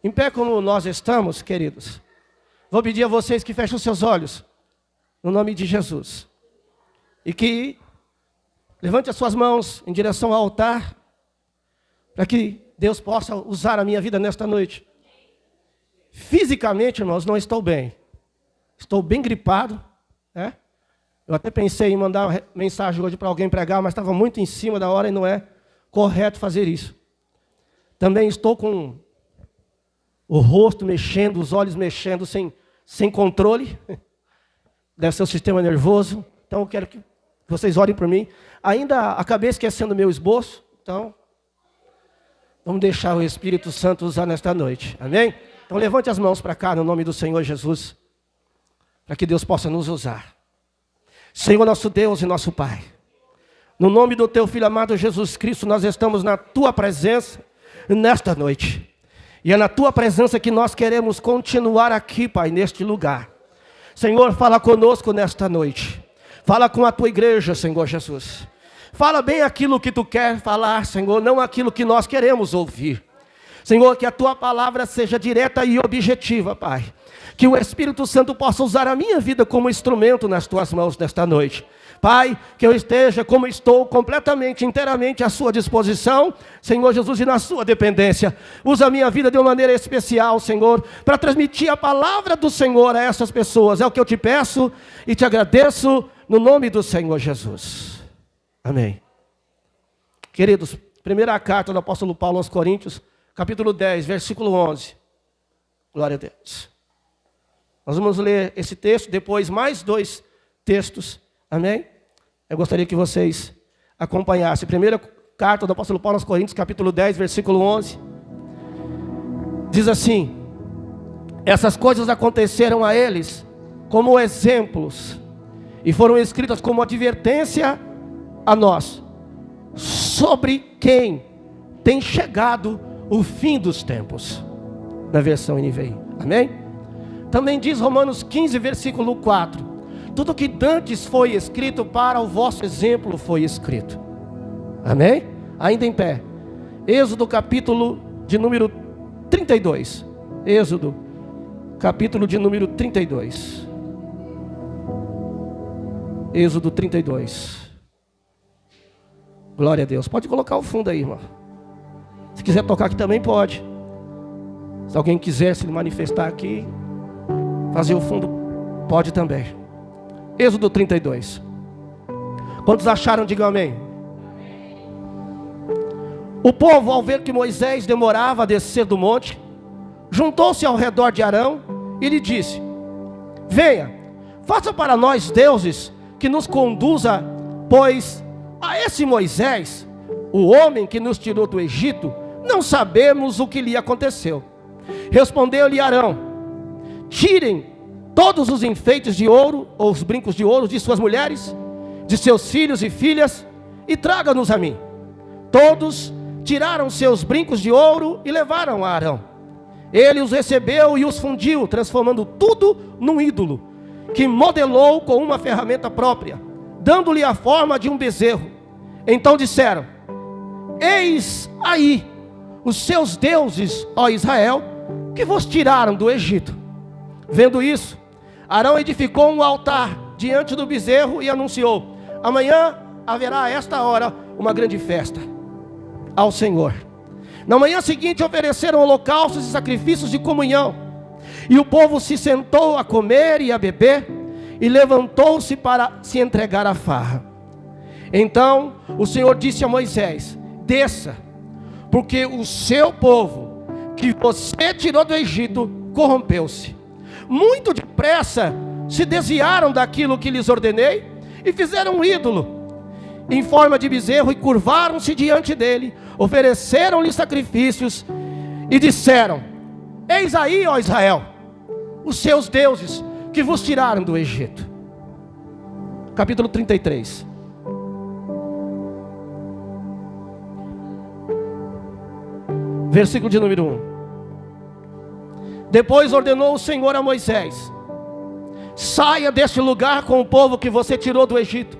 Em pé como nós estamos, queridos, vou pedir a vocês que fechem os seus olhos, no nome de Jesus. E que levante as suas mãos em direção ao altar, para que Deus possa usar a minha vida nesta noite. Fisicamente, irmãos, não estou bem. Estou bem gripado, né? Eu até pensei em mandar uma mensagem hoje para alguém pregar, mas estava muito em cima da hora e não é correto fazer isso. Também estou com o rosto mexendo, os olhos mexendo sem controle. Deve ser o sistema nervoso. Então eu quero que vocês orem por mim. Ainda acabei esquecendo o meu esboço. Então, vamos deixar o Espírito Santo usar nesta noite. Amém? Então levante as mãos para cá no nome do Senhor Jesus, para que Deus possa nos usar. Senhor nosso Deus e nosso Pai, no nome do Teu Filho amado Jesus Cristo, nós estamos na Tua presença nesta noite. E é na Tua presença que nós queremos continuar aqui, Pai, neste lugar. Senhor, fala conosco nesta noite. Fala com a Tua igreja, Senhor Jesus. Fala bem aquilo que Tu quer falar, Senhor, não aquilo que nós queremos ouvir. Senhor, que a Tua palavra seja direta e objetiva, Pai. Que o Espírito Santo possa usar a minha vida como instrumento nas Tuas mãos nesta noite. Pai, que eu esteja como estou, completamente, inteiramente à Sua disposição, Senhor Jesus, e na Sua dependência. Usa a minha vida de uma maneira especial, Senhor, para transmitir a palavra do Senhor a essas pessoas. É o que eu te peço e te agradeço no nome do Senhor Jesus. Amém. Queridos, primeira carta do apóstolo Paulo aos Coríntios, capítulo 10, versículo 11. Glória a Deus. Nós vamos ler esse texto, depois mais 2 textos. Amém? Eu gostaria que vocês acompanhassem. Primeira carta do apóstolo Paulo aos Coríntios, capítulo 10, versículo 11. Diz assim: essas coisas aconteceram a eles como exemplos e foram escritas como advertência a nós, sobre quem tem chegado o fim dos tempos. Na versão NVI. Amém? Também diz Romanos 15, versículo 4. Tudo que dantes foi escrito para o vosso exemplo foi escrito. Amém? Ainda em pé. Êxodo capítulo de número 32. Êxodo capítulo de número 32. Êxodo 32. Glória a Deus. Pode colocar o fundo aí, irmão. Se quiser tocar aqui também pode. Se alguém quiser se manifestar aqui, fazer o fundo, pode também. Êxodo 32. Quantos acharam, digam amém. O povo, ao ver que Moisés demorava a descer do monte, juntou-se ao redor de Arão e lhe disse: venha, faça para nós deuses que nos conduza, pois a esse Moisés, o homem que nos tirou do Egito, não sabemos o que lhe aconteceu. Respondeu-lhe Arão: tirem todos os enfeites de ouro, ou os brincos de ouro de suas mulheres, de seus filhos e filhas, e traga-nos a mim. Todos tiraram seus brincos de ouro e levaram a Arão. Ele os recebeu e os fundiu, transformando tudo num ídolo, que modelou com uma ferramenta própria, dando-lhe a forma de um bezerro. Então disseram: eis aí os seus deuses, ó Israel, que vos tiraram do Egito. Vendo isso, Arão edificou um altar diante do bezerro e anunciou: amanhã haverá a esta hora uma grande festa ao Senhor. Na manhã seguinte ofereceram holocaustos e sacrifícios de comunhão. E o povo se sentou a comer e a beber, e levantou-se para se entregar à farra. Então o Senhor disse a Moisés: desça, porque o seu povo, que você tirou do Egito, corrompeu-se. Muito depressa se desviaram daquilo que lhes ordenei e fizeram um ídolo em forma de bezerro e curvaram-se diante dele, ofereceram-lhe sacrifícios e disseram: eis aí, ó Israel, os seus deuses que vos tiraram do Egito. Capítulo 33. Versículo de número 1. Depois ordenou o Senhor a Moisés: saia deste lugar com o povo que você tirou do Egito,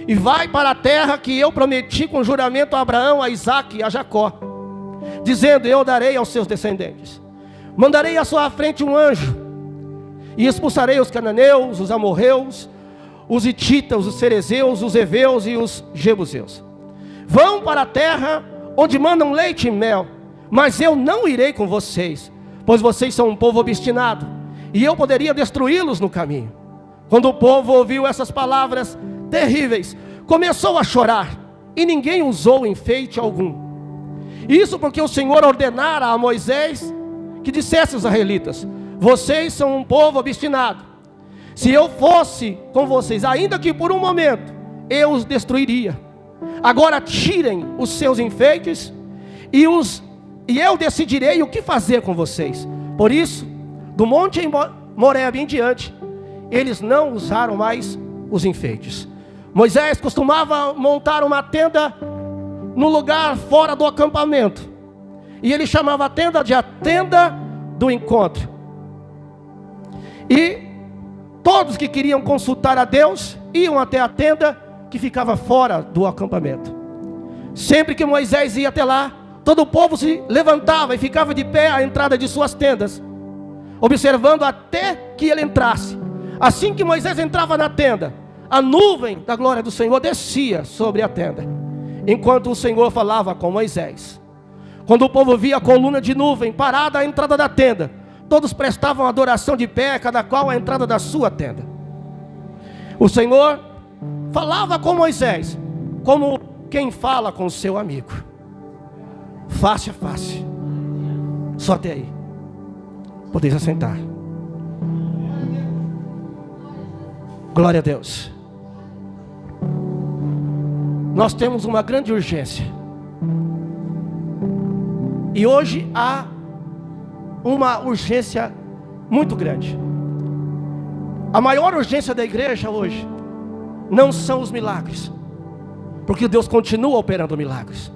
e vai para a terra que eu prometi com juramento a Abraão, a Isaque e a Jacó, dizendo: eu darei aos seus descendentes. Mandarei à sua frente um anjo, e expulsarei os cananeus, os amorreus, os hititas, os cerezeus, os heveus e os jebuseus. Vão para a terra onde mandam leite e mel, mas eu não irei com vocês, pois vocês são um povo obstinado, e eu poderia destruí-los no caminho. Quando o povo ouviu essas palavras terríveis, começou a chorar, e ninguém usou enfeite algum. Isso porque o Senhor ordenara a Moisés que dissesse aos israelitas: vocês são um povo obstinado. Se eu fosse com vocês, ainda que por um momento, eu os destruiria. Agora tirem os seus enfeites e eu decidirei o que fazer com vocês. Por isso, do monte Morebi em diante, eles não usaram mais os enfeites. Moisés costumava montar uma tenda no lugar fora do acampamento, e ele chamava a tenda de a tenda do encontro. E todos que queriam consultar a Deus iam até a tenda que ficava fora do acampamento. Sempre que Moisés ia até lá, todo o povo se levantava e ficava de pé à entrada de suas tendas, observando até que ele entrasse. Assim que Moisés entrava na tenda, a nuvem da glória do Senhor descia sobre a tenda, enquanto o Senhor falava com Moisés. Quando o povo via a coluna de nuvem parada à entrada da tenda, todos prestavam adoração de pé, cada qual à entrada da sua tenda. O Senhor falava com Moisés como quem fala com o seu amigo, face a face. Só até aí. Podeis assentar. Glória a Deus. Nós temos uma grande urgência, e hoje há uma urgência muito grande. A maior urgência da igreja hoje não são os milagres, porque Deus continua operando milagres.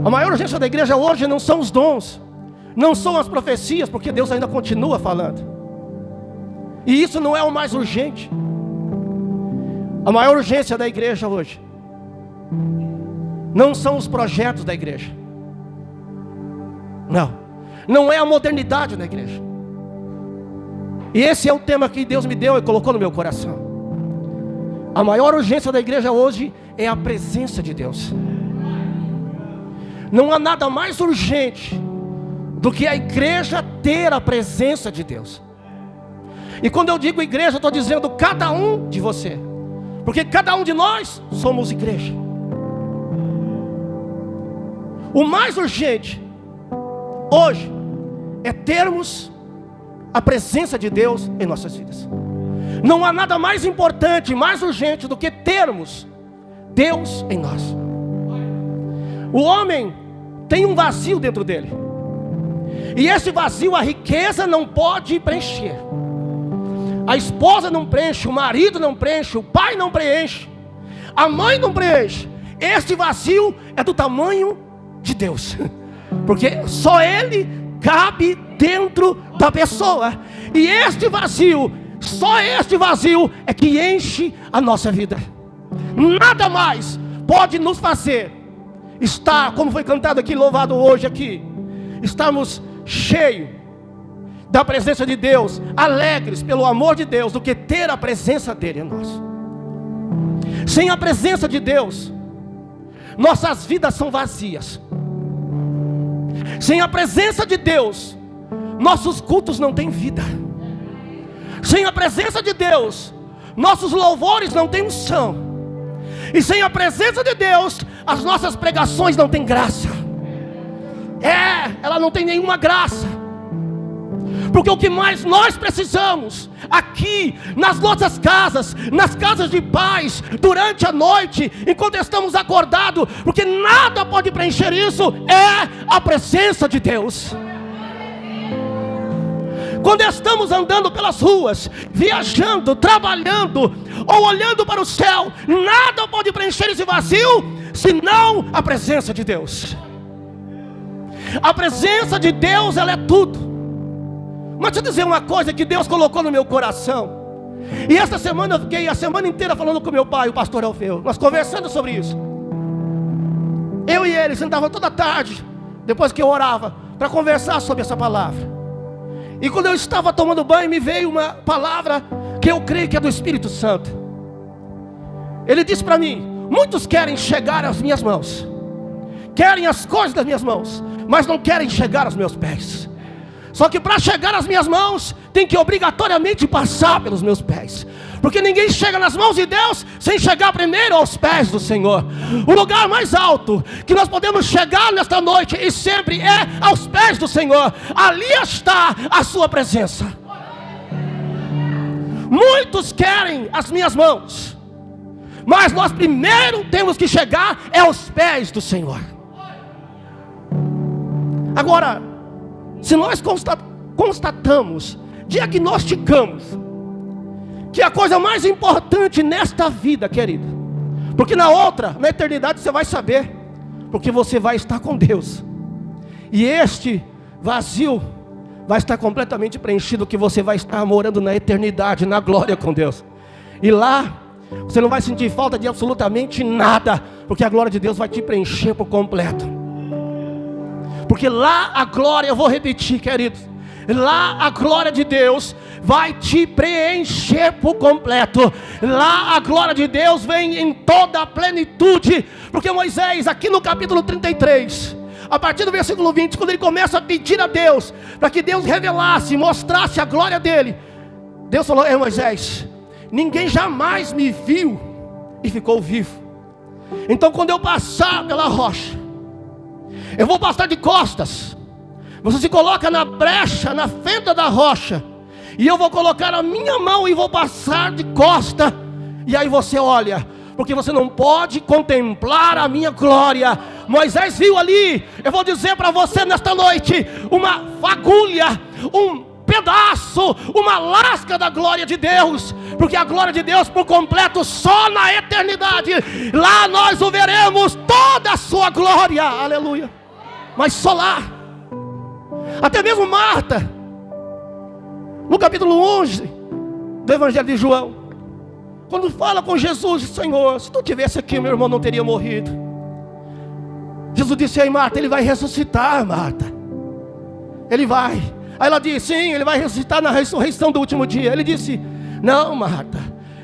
A maior urgência da igreja hoje não são os dons, não são as profecias, porque Deus ainda continua falando, e isso não é o mais urgente. A maior urgência da igreja hoje não são os projetos da igreja, não é a modernidade da igreja. E esse é o tema que Deus me deu e colocou no meu coração. A maior urgência da igreja hoje é a presença de Deus. Não há nada mais urgente do que a igreja ter a presença de Deus. E quando eu digo igreja, eu estou dizendo cada um de você, porque cada um de nós somos igreja. O mais urgente hoje é termos a presença de Deus em nossas vidas. Não há nada mais importante, mais urgente do que termos Deus em nós. O homem tem um vazio dentro dele, e esse vazio a riqueza não pode preencher. A esposa não preenche, o marido não preenche, o pai não preenche, a mãe não preenche. Este vazio é do tamanho de Deus, porque só Ele cabe dentro da pessoa. E este vazio, só este vazio é que enche a nossa vida. Nada mais pode nos fazer estar, como foi cantado aqui, louvado hoje aqui, estamos cheios da presença de Deus, alegres pelo amor de Deus, do que ter a presença dele em nós. Sem a presença de Deus, nossas vidas são vazias. Sem a presença de Deus, nossos cultos não têm vida. Sem a presença de Deus, nossos louvores não têm unção. E sem a presença de Deus, as nossas pregações não têm graça. Ela não tem nenhuma graça. Porque o que mais nós precisamos aqui nas nossas casas, nas casas de paz, durante a noite, enquanto estamos acordados, porque nada pode preencher isso, é a presença de Deus. Quando estamos andando pelas ruas, viajando, trabalhando, ou olhando para o céu, nada pode preencher esse vazio, senão a presença de Deus. A presença de Deus, ela é tudo. Mas deixa eu dizer uma coisa que Deus colocou no meu coração. E esta semana eu fiquei a semana inteira falando com meu pai, o pastor Alfeu, nós conversando sobre isso. Eu e ele sentavam toda tarde, depois que eu orava, para conversar sobre essa palavra. E quando eu estava tomando banho, me veio uma palavra que eu creio que é do Espírito Santo. Ele disse para mim: muitos querem chegar às minhas mãos, querem as coisas das minhas mãos, mas não querem chegar aos meus pés. Só que para chegar às minhas mãos, tem que obrigatoriamente passar pelos meus pés. Porque ninguém chega nas mãos de Deus sem chegar primeiro aos pés do Senhor. O lugar mais alto que nós podemos chegar nesta noite, e sempre é aos pés do Senhor. Ali está a sua presença. Muitos querem as minhas mãos, mas nós primeiro temos que chegar aos pés do Senhor. Agora, se nós constatamos, diagnosticamos que a coisa mais importante nesta vida, querido, porque na outra, na eternidade, você vai saber, porque você vai estar com Deus, e este vazio vai estar completamente preenchido, que você vai estar morando na eternidade, na glória com Deus. E lá você não vai sentir falta de absolutamente nada, porque a glória de Deus vai te preencher por completo. Porque lá a glória, eu vou repetir, queridos, lá a glória de Deus vai te preencher por completo. Lá a glória de Deus vem em toda a plenitude. Porque Moisés, aqui no capítulo 33, a partir do versículo 20, quando ele começa a pedir a Deus para que Deus revelasse, mostrasse a glória dele, Deus falou: Moisés, ninguém jamais me viu e ficou vivo. Então quando eu passar pela rocha, eu vou passar de costas. Você se coloca na brecha, na fenda da rocha, e eu vou colocar a minha mão e vou passar de costa. E aí você olha, porque você não pode contemplar a minha glória. Moisés viu ali, eu vou dizer para você nesta noite, uma fagulha, um pedaço, uma lasca da glória de Deus. Porque a glória de Deus por completo só na eternidade. Lá nós o veremos toda a sua glória, aleluia. Mas só lá. Até mesmo Marta, no capítulo 11 do Evangelho de João, quando fala com Jesus: Senhor, se tu tivesse aqui, meu irmão não teria morrido. Jesus disse: ei Marta, ele vai ressuscitar, Marta. Ele vai. Aí ela disse: sim, ele vai ressuscitar na ressurreição do último dia. Ele disse: não, Marta,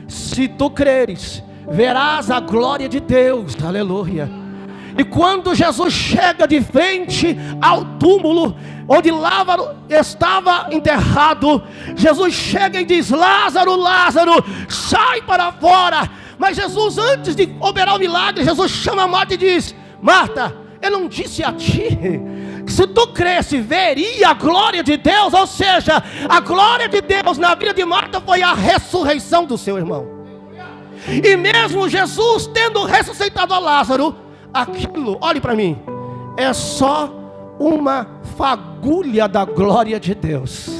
se tu creres, verás a glória de Deus, aleluia. E quando Jesus chega de frente ao túmulo onde Lázaro estava enterrado, Jesus chega e diz: Lázaro, Lázaro, sai para fora. Mas Jesus, antes de operar o milagre, Jesus chama Marta e diz: Marta, eu não disse a ti que se tu cresce, veria a glória de Deus? Ou seja, a glória de Deus na vida de Marta foi a ressurreição do seu irmão. E mesmo Jesus tendo ressuscitado a Lázaro, aquilo, olhe para mim, é só uma fagulha da glória de Deus.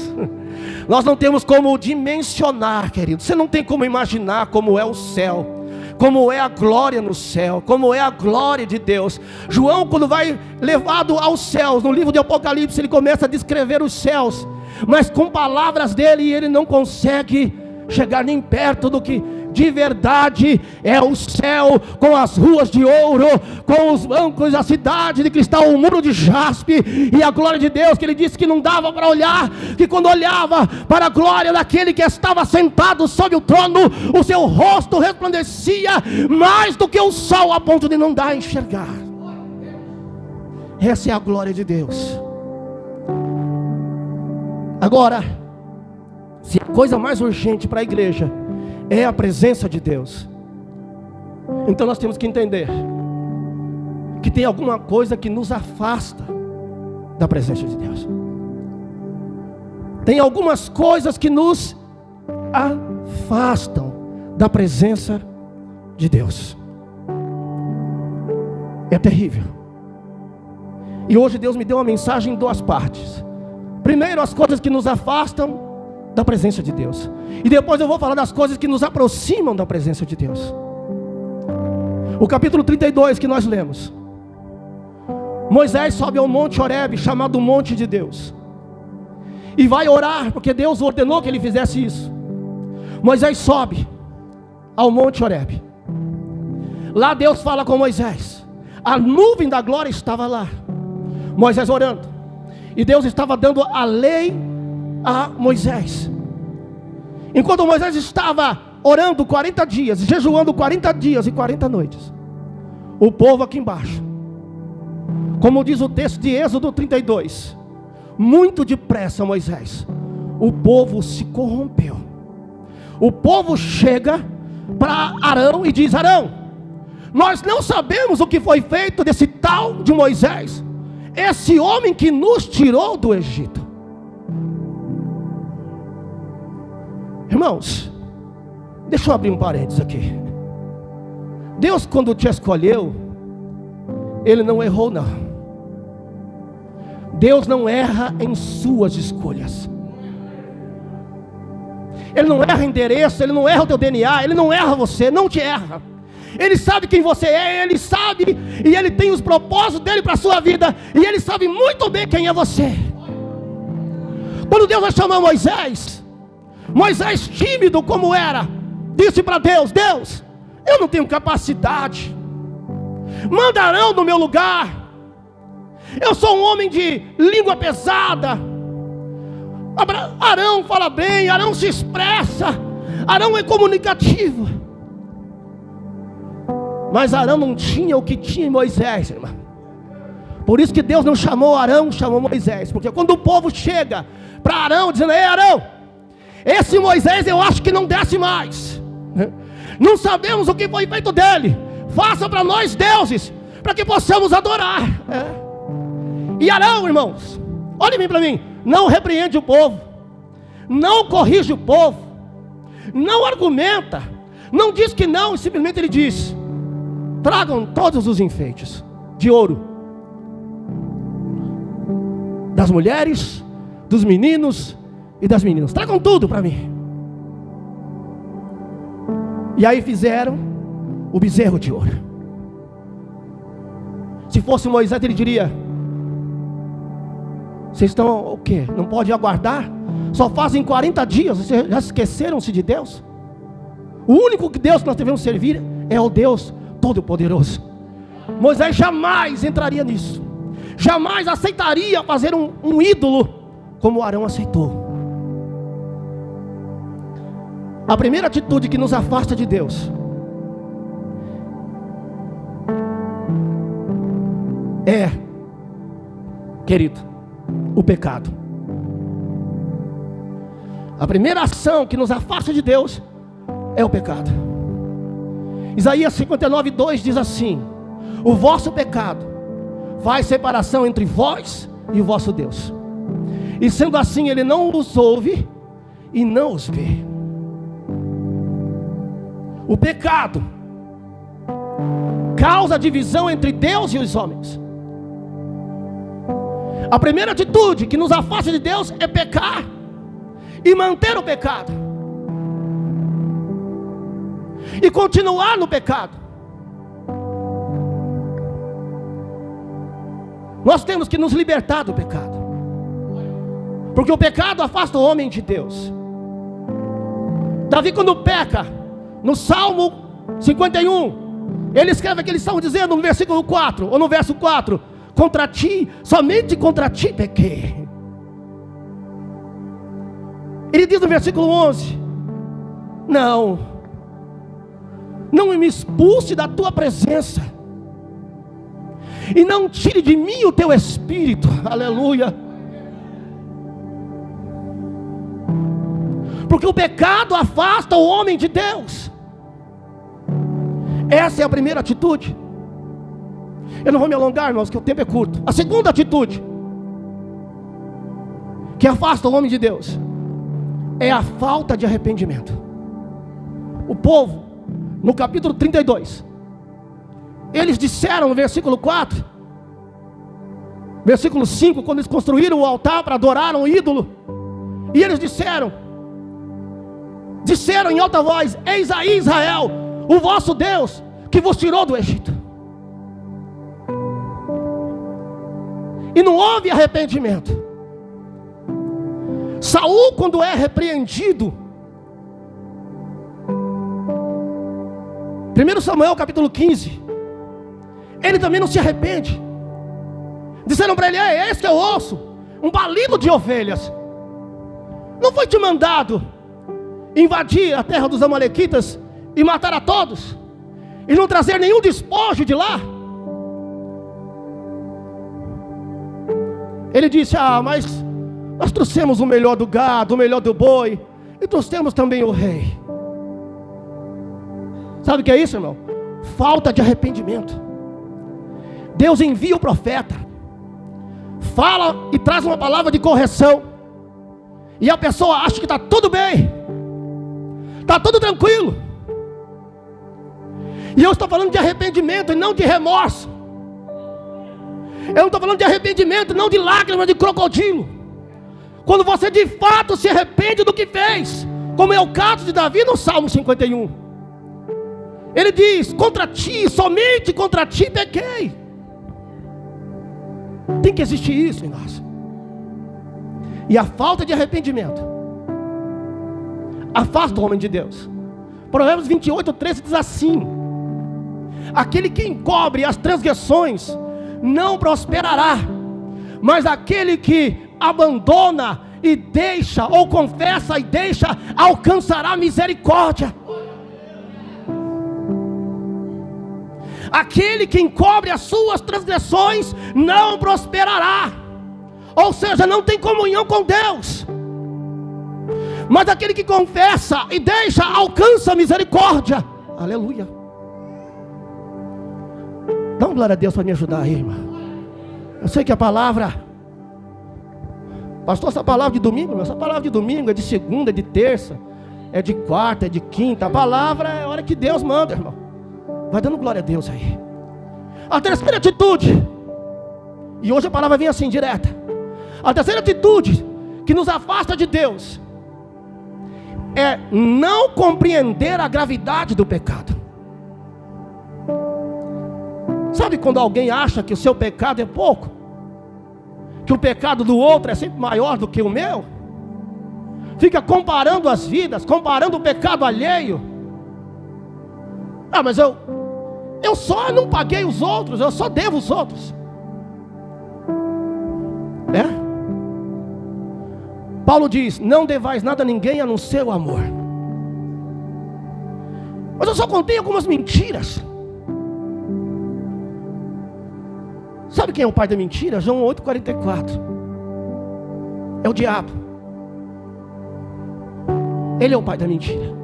Nós não temos como dimensionar, querido. Você não tem como imaginar como é o céu, como é a glória no céu, como é a glória de Deus. João, quando vai levado aos céus, no livro de Apocalipse, ele começa a descrever os céus, mas com palavras dele ele não consegue chegar nem perto do que de verdade é o céu, com as ruas de ouro, com os bancos da cidade de cristal, o muro de jaspe, e a glória de Deus, que ele disse que não dava para olhar, que quando olhava para a glória daquele que estava sentado sobre o trono, o seu rosto resplandecia mais do que o sol, a ponto de não dar a enxergar. Essa é a glória de Deus. Agora, se a coisa mais urgente para a igreja é a presença de Deus, então nós temos que entender que tem alguma coisa que nos afasta da presença de Deus. Tem algumas coisas que nos afastam da presença de Deus. É terrível. E hoje Deus me deu uma mensagem em duas partes. Primeiro, as coisas que nos afastam da presença de Deus, e depois eu vou falar das coisas que nos aproximam da presença de Deus. O capítulo 32 que nós lemos, Moisés sobe ao monte Horebe, chamado monte de Deus, e vai orar, porque Deus ordenou que ele fizesse isso. Moisés sobe ao monte Horebe. Lá Deus fala com Moisés. A nuvem da glória estava lá, Moisés orando. E Deus estava dando a lei a Moisés. Enquanto Moisés estava orando 40 dias, jejuando 40 dias e 40 noites, o povo aqui embaixo, como diz o texto de Êxodo 32, muito depressa, Moisés, o povo se corrompeu. O povo chega para Arão e diz: Arão, nós não sabemos o que foi feito desse tal de Moisés, esse homem que nos tirou do Egito. Irmãos, deixa eu abrir um parênteses aqui. Deus, quando te escolheu, Ele não errou, não. Deus não erra em suas escolhas. Ele não erra endereço, Ele não erra o teu DNA, Ele não erra você, não te erra. Ele sabe quem você é, Ele sabe, e Ele tem os propósitos dEle para a sua vida, e Ele sabe muito bem quem é você. Quando Deus vai chamar Moisés, Moisés, tímido como era, disse para Deus: Deus, eu não tenho capacidade, manda Arão no meu lugar. Eu sou um homem de língua pesada. Arão fala bem, Arão se expressa, Arão é comunicativo. Mas Arão não tinha o que tinha em Moisés, irmão. Por isso que Deus não chamou Arão, chamou Moisés. Porque quando o povo chega para Arão dizendo: Ei, Arão, esse Moisés eu acho que não desce mais, não sabemos o que foi feito dele, faça para nós deuses, para que possamos adorar. E Arão, irmãos, olhem bem para mim, não repreende o povo, não corrige o povo, não argumenta, não diz que não, simplesmente ele diz: tragam todos os enfeites de ouro, das mulheres, dos meninos e das meninas, tragam tudo para mim. E aí fizeram o bezerro de ouro. Se fosse Moisés, ele diria: vocês estão o quê? Não pode aguardar? Só fazem 40 dias, vocês já esqueceram-se de Deus? O único Deus que nós devemos servir é o Deus Todo-Poderoso. Moisés jamais entraria nisso, jamais aceitaria fazer um ídolo como Arão aceitou. A primeira atitude que nos afasta de Deus é, querido, o pecado. A primeira ação que nos afasta de Deus é o pecado. Isaías 59:2 diz assim: o vosso pecado faz separação entre vós e o vosso Deus, e sendo assim Ele não os ouve e não os vê. O pecado causa divisão entre Deus e os homens. A primeira atitude que nos afasta de Deus é pecar e manter o pecado e continuar no pecado. Nós temos que nos libertar do pecado, porque o pecado afasta o homem de Deus. Davi, quando peca, no Salmo 51, ele escreve aquele salmo dizendo no versículo 4, ou no verso 4: contra ti, somente contra ti pequei. Ele diz no versículo 11: não me expulse da tua presença, e não tire de mim o teu espírito. Aleluia. Porque o pecado afasta o homem de Deus. Essa é a primeira atitude. Eu não vou me alongar, irmãos, que o tempo é curto. A segunda atitude que afasta o homem de Deus é a falta de arrependimento. O povo, no capítulo 32, eles disseram no versículo 4, versículo 5, quando eles construíram o altar para adorar um ídolo, e eles disseram em alta voz: eis aí Israel, o vosso Deus, que vos tirou do Egito. E não houve arrependimento. Saul, quando é repreendido, 1 Samuel capítulo 15, ele também não se arrepende. Disseram para ele: esse que é o osso, um balido de ovelhas. Não foi te mandado invadir a terra dos amalequitas e matar a todos, e não trazer nenhum despojo de lá? Ele disse: mas nós trouxemos o melhor do gado, o melhor do boi, e trouxemos também o rei. Sabe o que é isso, irmão? Falta de arrependimento. Deus envia o profeta, fala e traz uma palavra de correção, e a pessoa acha que está tudo bem, está tudo tranquilo. E eu estou falando de arrependimento e não de remorso. Eu não estou falando de arrependimento, não de lágrimas de crocodilo. Quando você de fato se arrepende do que fez, como é o caso de Davi no Salmo 51. Ele diz: contra ti, somente contra ti pequei. Tem que existir isso em nós. E a falta de arrependimento afasta o homem de Deus. Provérbios 28:13 diz assim: aquele que encobre as transgressões não prosperará, mas aquele que abandona e deixa, ou confessa e deixa, alcançará misericórdia. Aquele que encobre as suas transgressões não prosperará, ou seja, não tem comunhão com Deus. Mas aquele que confessa e deixa, alcança a misericórdia. Aleluia. Dá uma glória a Deus para me ajudar aí, irmão. Eu sei que a palavra, pastor, essa palavra de domingo, essa palavra de domingo é de segunda, é de terça, é de quarta, é de quinta. A palavra é a hora que Deus manda, irmão. Vai dando glória a Deus aí. A terceira atitude, e hoje a palavra vem assim, direta. A terceira atitude que nos afasta de Deus é não compreender a gravidade do pecado. Sabe quando alguém acha que o seu pecado é pouco? Que o pecado do outro é sempre maior do que o meu? Fica comparando as vidas, comparando o pecado alheio. Mas eu só não paguei os outros, eu só devo os outros. Paulo diz: não devais nada a ninguém a não ser o amor. Mas eu só contei algumas mentiras. Sabe quem é o pai da mentira? João 8,44. É o diabo. Ele é o pai da mentira.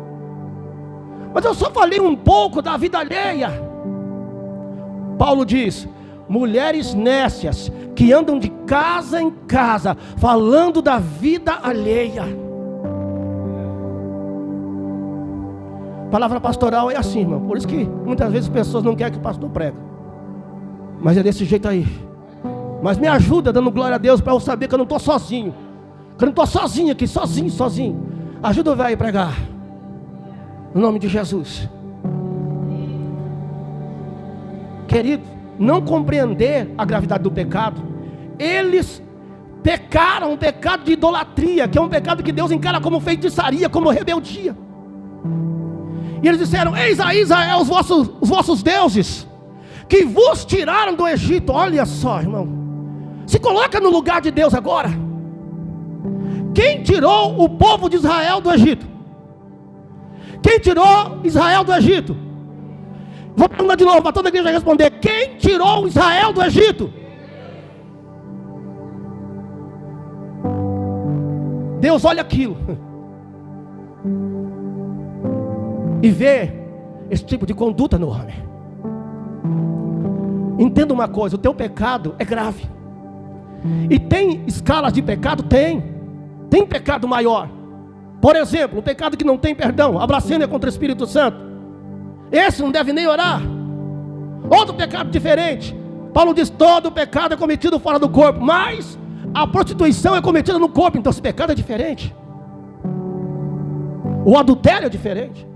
Mas eu só falei um pouco da vida alheia. Paulo diz: mulheres nécias que andam de casa em casa falando da vida alheia. Palavra pastoral é assim, irmão. Por isso que muitas vezes as pessoas não querem que o pastor pregue. Mas é desse jeito aí. Mas me ajuda dando glória a Deus para eu saber que eu não estou sozinho. Que eu não estou sozinho aqui, sozinho. Ajuda o velho a pregar. No nome de Jesus. Querido, não compreender a gravidade do pecado. Eles pecaram um pecado de idolatria, que é um pecado que Deus encara como feitiçaria, como rebeldia. E eles disseram: eis a Israel os vossos deuses, que vos tiraram do Egito. Olha só, irmão, se coloca no lugar de Deus agora. Quem tirou o povo de Israel do Egito? Quem tirou Israel do Egito? Vou perguntar de novo para toda a igreja responder: quem tirou Israel do Egito? Deus olha aquilo e vê esse tipo de conduta no homem. Entenda uma coisa: o teu pecado é grave. E tem escalas de pecado? Tem pecado maior. Por exemplo, o pecado que não tem perdão, a blasfêmia contra o Espírito Santo. Esse não deve nem orar. Outro pecado diferente. Paulo diz: todo pecado é cometido fora do corpo, mas a prostituição é cometida no corpo. Então esse pecado é diferente. O adultério é diferente.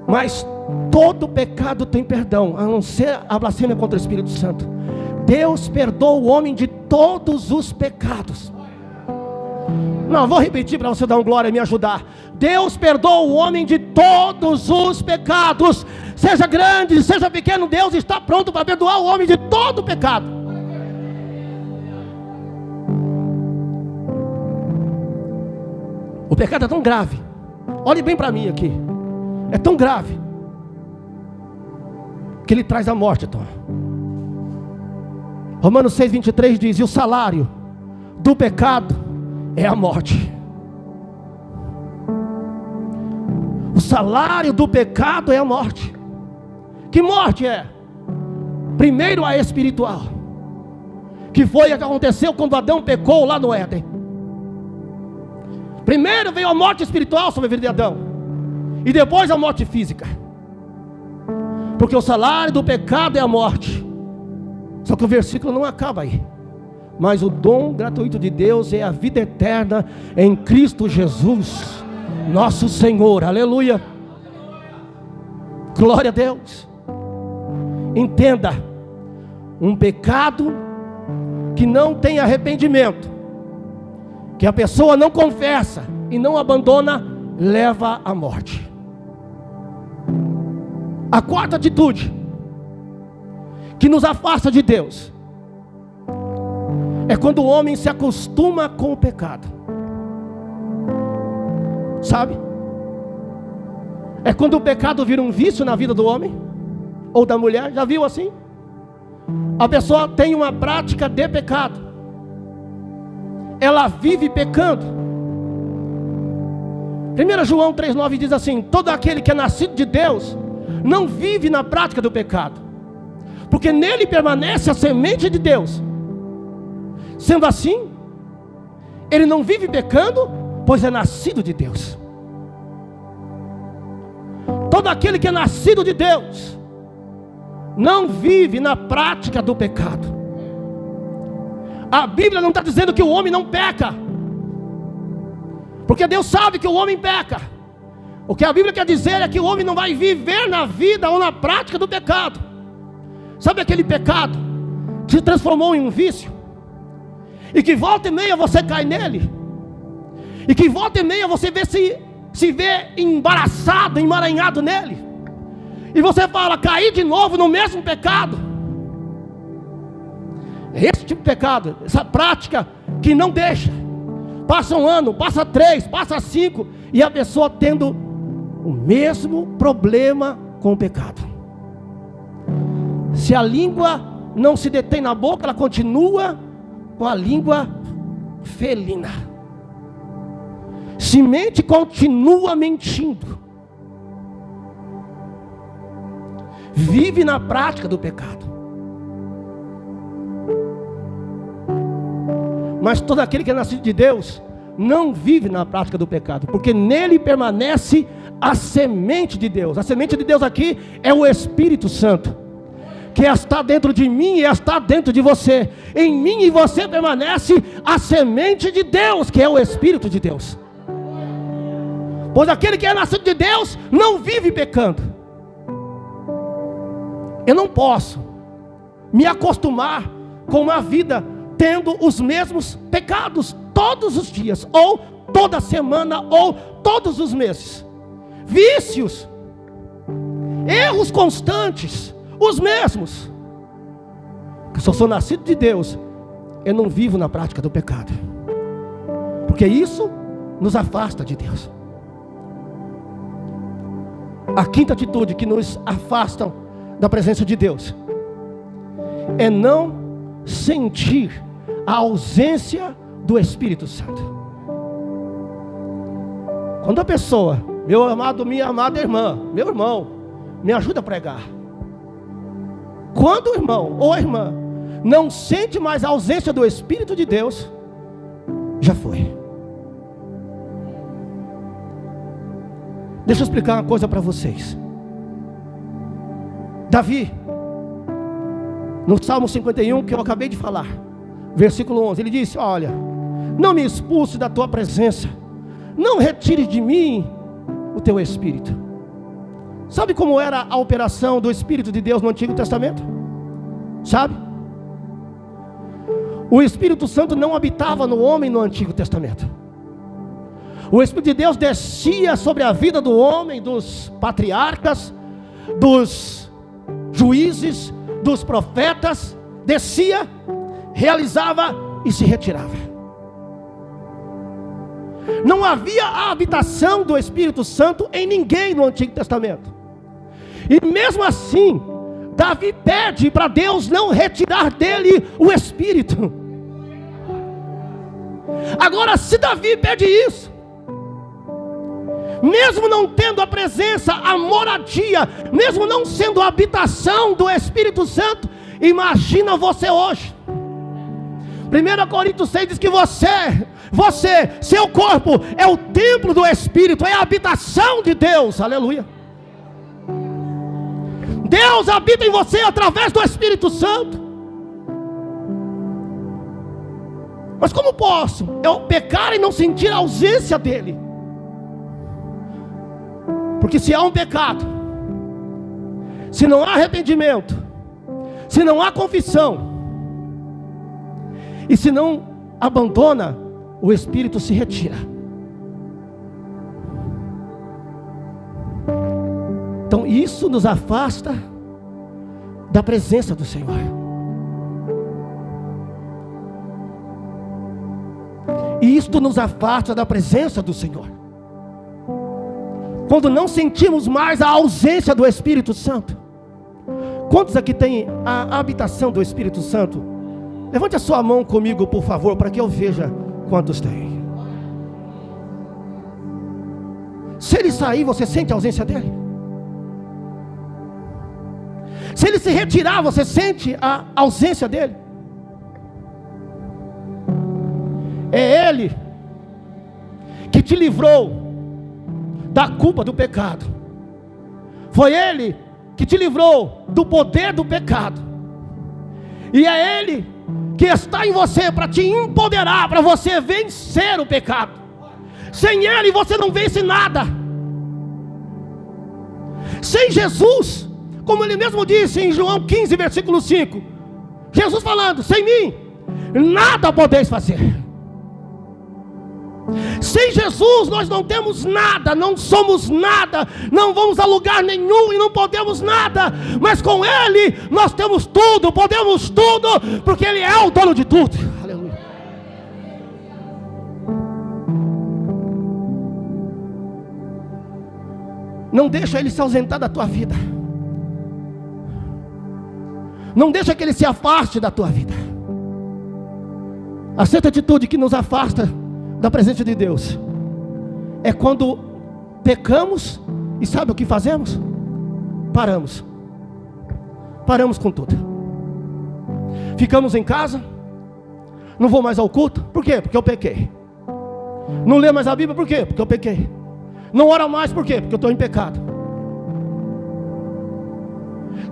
Mas todo pecado tem perdão, a não ser a blasfêmia contra o Espírito Santo. Deus perdoa o homem de todos os pecados. Não, vou repetir para você dar uma glória e me ajudar. Deus perdoa o homem de todos os pecados. Seja grande, seja pequeno, Deus está pronto para perdoar o homem de todo o pecado. O pecado é tão grave. Olhe bem para mim aqui. É tão grave que ele traz a morte, Tom. Romanos 6:23 diz: e o salário do pecado é a morte. O salário do pecado é a morte. Que morte é? Primeiro a espiritual, que foi o que aconteceu quando Adão pecou lá no Éden. Primeiro veio a morte espiritual sobre a vida de Adão, e depois a morte física. Porque o salário do pecado é a morte. Só que o versículo não acaba aí. Mas o dom gratuito de Deus é a vida eterna em Cristo Jesus, nosso Senhor. Aleluia. Glória a Deus. Entenda, um pecado que não tem arrependimento, que a pessoa não confessa e não abandona, leva à morte. A quarta atitude que nos afasta de Deus é quando o homem se acostuma com o pecado. Sabe? É quando o pecado vira um vício na vida do homem ou da mulher. Já viu assim? A pessoa tem uma prática de pecado, ela vive pecando. 1 João 3,9 diz assim: todo aquele que é nascido de Deus não vive na prática do pecado, porque nele permanece a semente de Deus. Sendo assim, ele não vive pecando, pois é nascido de Deus. Todo aquele que é nascido de Deus não vive na prática do pecado. A Bíblia não está dizendo que o homem não peca, porque Deus sabe que o homem peca. O que a Bíblia quer dizer é que o homem não vai viver na vida ou na prática do pecado. Sabe aquele pecado que se transformou em um vício, e que volta e meia você cai nele, e que volta e meia você se vê embaraçado, emaranhado nele, e você fala: caí de novo no mesmo pecado. Esse tipo de pecado, essa prática que não deixa. Passa um ano, passa 3, passa 5, e a pessoa tendo o mesmo problema com o pecado. Se a língua não se detém na boca, ela continua com a língua felina. Se mente, continua mentindo. Vive na prática do pecado. Mas todo aquele que é nascido de Deus não vive na prática do pecado, porque nele permanece a semente de Deus. A semente de Deus aqui é o Espírito Santo, que está dentro de mim e está dentro de você. Em mim e você permanece a semente de Deus, que é o Espírito de Deus. Pois aquele que é nascido de Deus não vive pecando. Eu não posso me acostumar com uma vida tendo os mesmos pecados todos os dias, ou toda semana, ou todos os meses. Vícios, erros constantes, os mesmos. Se eu sou nascido de Deus, eu não vivo na prática do pecado, porque isso nos afasta de Deus. A quinta atitude que nos afasta da presença de Deus é não sentir a ausência do Espírito Santo. Quando a pessoa, meu amado, minha amada irmã, meu irmão, me ajuda a pregar. Quando o irmão ou a irmã não sente mais a ausência do Espírito de Deus, já foi. Deixa eu explicar uma coisa para vocês. Davi, no Salmo 51, que eu acabei de falar, versículo 11, ele disse: olha, não me expulse da tua presença, não retire de mim o teu Espírito. Sabe como era a operação do Espírito de Deus no Antigo Testamento? Sabe? O Espírito Santo não habitava no homem no Antigo Testamento. O Espírito de Deus descia sobre a vida do homem, dos patriarcas, dos juízes, dos profetas, descia, realizava e se retirava. Não havia a habitação do Espírito Santo em ninguém no Antigo Testamento. E mesmo assim, Davi pede para Deus não retirar dele o Espírito. Agora, se Davi pede isso, mesmo não tendo a presença, a moradia, mesmo não sendo a habitação do Espírito Santo, imagina você hoje. 1 Coríntios 6 diz que seu corpo é o templo do Espírito, é a habitação de Deus, aleluia. Deus habita em você através do Espírito Santo. Mas como posso eu pecar e não sentir a ausência dele? Porque se há um pecado, se não há arrependimento, se não há confissão, e se não abandona, o Espírito se retira. Então isso nos afasta da presença do Senhor. E isto nos afasta da presença do Senhor. Quando não sentimos mais a ausência do Espírito Santo. Quantos aqui tem a habitação do Espírito Santo? Levante a sua mão comigo, por favor, para que eu veja quantos tem. Se ele sair, você sente a ausência dele? Se ele se retirar, você sente a ausência dele? É ele que te livrou da culpa do pecado. Foi ele que te livrou do poder do pecado. E é ele que está em você para te empoderar, para você vencer o pecado. Sem ele você não vence nada. Sem Jesus, como ele mesmo disse em João 15, versículo 5, Jesus falando: sem mim nada podeis fazer. Sem Jesus nós não temos nada, não somos nada, não vamos a lugar nenhum e não podemos nada. Mas com Ele nós temos tudo, podemos tudo, porque Ele é o dono de tudo. Aleluia. Não deixa Ele se ausentar da tua vida. Não deixa que Ele se afaste da tua vida. A certa atitude que nos afasta da presença de Deus é quando pecamos e sabe o que fazemos? Paramos com tudo. Ficamos em casa, não vou mais ao culto. Por quê? Porque eu pequei. Não lê mais a Bíblia. Por quê? Porque eu pequei. Não ora mais. Por quê? Porque eu estou em pecado.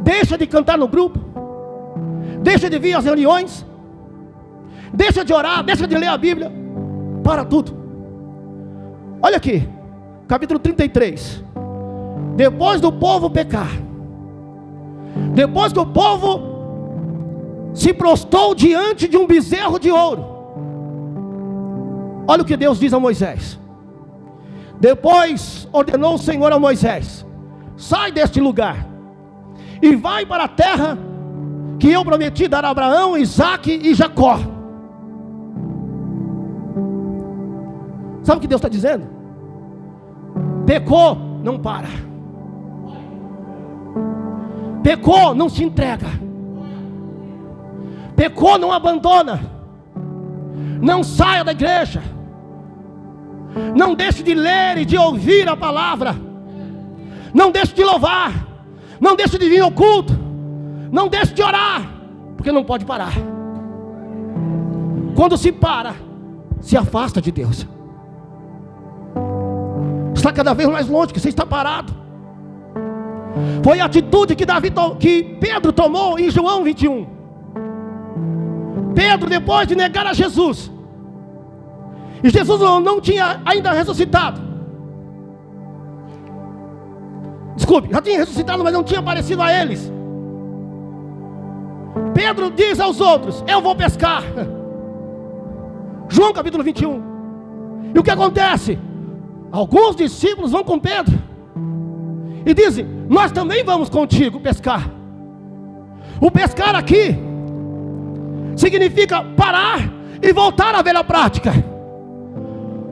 Deixa de cantar no grupo, deixa de vir às reuniões, deixa de orar, deixa de ler a Bíblia. Para tudo. Olha aqui, capítulo 33. Depois do povo pecar, depois que o povo se prostrou diante de um bezerro de ouro, olha o que Deus diz a Moisés. Depois ordenou o Senhor a Moisés: sai deste lugar e vai para a terra que eu prometi dar a Abraão, Isaque e Jacó. Sabe o que Deus está dizendo? Pecou, não para. Pecou, não se entrega. Pecou, não abandona. Não saia da igreja. Não deixe de ler e de ouvir a palavra. Não deixe de louvar. Não deixe de vir ao culto. Não deixe de orar, porque não pode parar. Quando se para, se afasta de Deus. Está cada vez mais longe, que você está parado. Foi a atitude que Pedro tomou em João 21. Pedro, depois de negar a Jesus, e Jesus não tinha ainda ressuscitado. Desculpe, já tinha ressuscitado, mas não tinha aparecido a eles. Pedro diz aos outros: eu vou pescar. João capítulo 21. E o que acontece? Alguns discípulos vão com Pedro e dizem: nós também vamos contigo pescar. O pescar aqui significa parar e voltar à velha prática.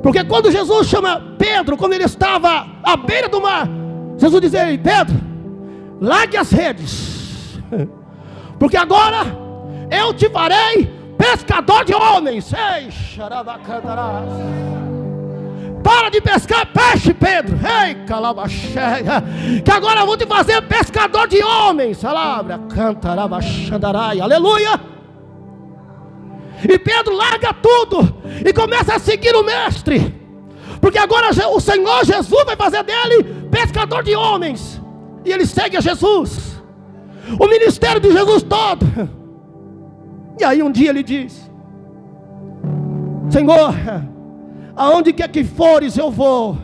Porque quando Jesus chama Pedro, quando ele estava à beira do mar, Jesus diz a ele: Pedro, largue as redes, porque agora eu te farei pescador de homens. Ei, xarabacandarás. Para de pescar peixe, Pedro. Ei, calabaxéia. Que agora eu vou te fazer pescador de homens. Salabra, cantarabaxandarai. Aleluia. E Pedro larga tudo e começa a seguir o mestre. Porque agora o Senhor Jesus vai fazer dele pescador de homens. E ele segue a Jesus. O ministério de Jesus todo. E aí um dia ele diz: Senhor, aonde quer que fores eu vou.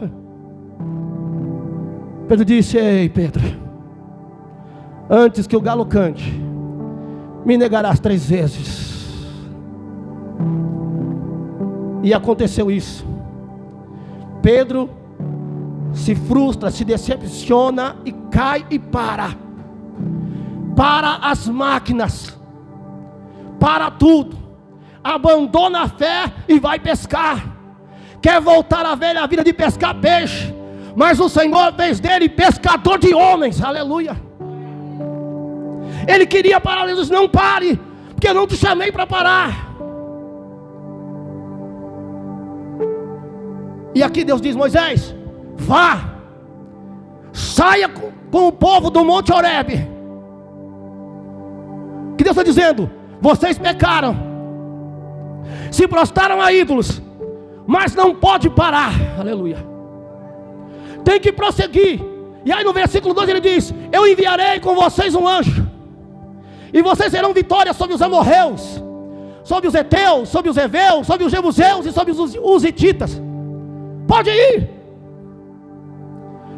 Pedro disse: ei, Pedro, antes que o galo cante, me negarás 3 vezes. E aconteceu isso. Pedro se frustra, se decepciona e cai e para as máquinas, para tudo, abandona a fé e vai pescar. Quer voltar à velha vida de pescar peixe, mas o Senhor fez dele pescador de homens. Aleluia. Ele queria parar, ele disse: não pare, porque eu não te chamei para parar. E aqui Deus diz: Moisés, vá, saia com o povo do Monte Horebe. Que Deus está dizendo: vocês pecaram, se prostraram a ídolos, mas não pode parar. Aleluia. Tem que prosseguir. E aí no versículo 2 ele diz: eu enviarei com vocês um anjo, e vocês terão vitória sobre os amorreus, sobre os heteus, sobre os heveus, sobre os jebuseus e sobre os hititas. Pode ir,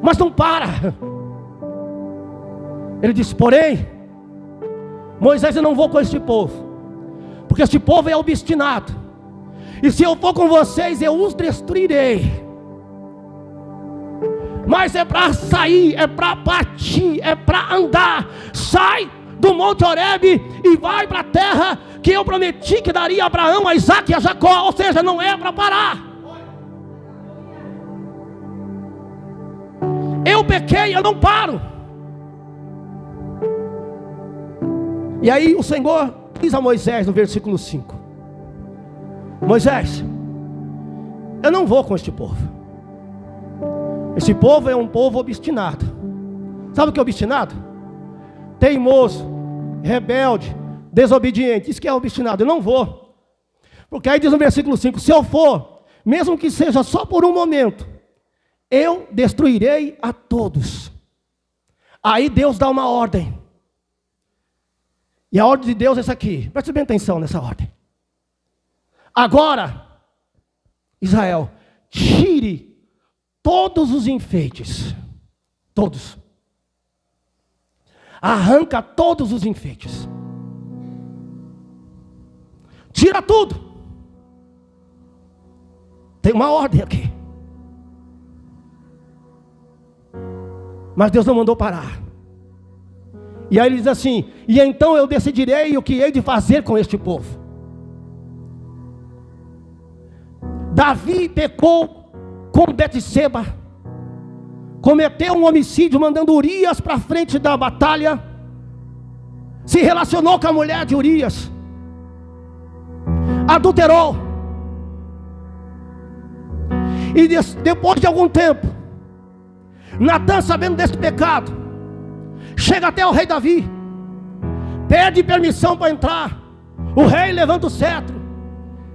mas não para. Ele disse: porém, Moisés, eu não vou com este povo, porque este povo é obstinado, e se eu for com vocês eu os destruirei. Mas é para sair, é para partir, é para andar. Sai do Monte Horebe e vai para a terra que eu prometi que daria a Abraão, a Isaque e a Jacó. Ou seja, não é para parar. Eu pequei, eu não paro. E aí o Senhor diz a Moisés no versículo 5: Moisés, eu não vou com este povo. Esse povo é um povo obstinado. Sabe o que é obstinado? Teimoso, rebelde, desobediente. Isso que é obstinado. Eu não vou. Porque aí diz no versículo 5: se eu for, mesmo que seja só por um momento, eu destruirei a todos. Aí Deus dá uma ordem. E a ordem de Deus é essa aqui. Preste bem atenção nessa ordem. Agora, Israel, tire todos os enfeites. Todos. Arranca todos os enfeites. Tira tudo. Tem uma ordem aqui. Mas Deus não mandou parar. E aí ele diz assim: e então eu decidirei o que hei de fazer com este povo. Davi pecou com Betseba, cometeu um homicídio mandando Urias para frente da batalha, se relacionou com a mulher de Urias, adulterou, e depois de algum tempo, Natã, sabendo desse pecado, chega até o rei Davi, pede permissão para entrar. O rei levanta o cetro,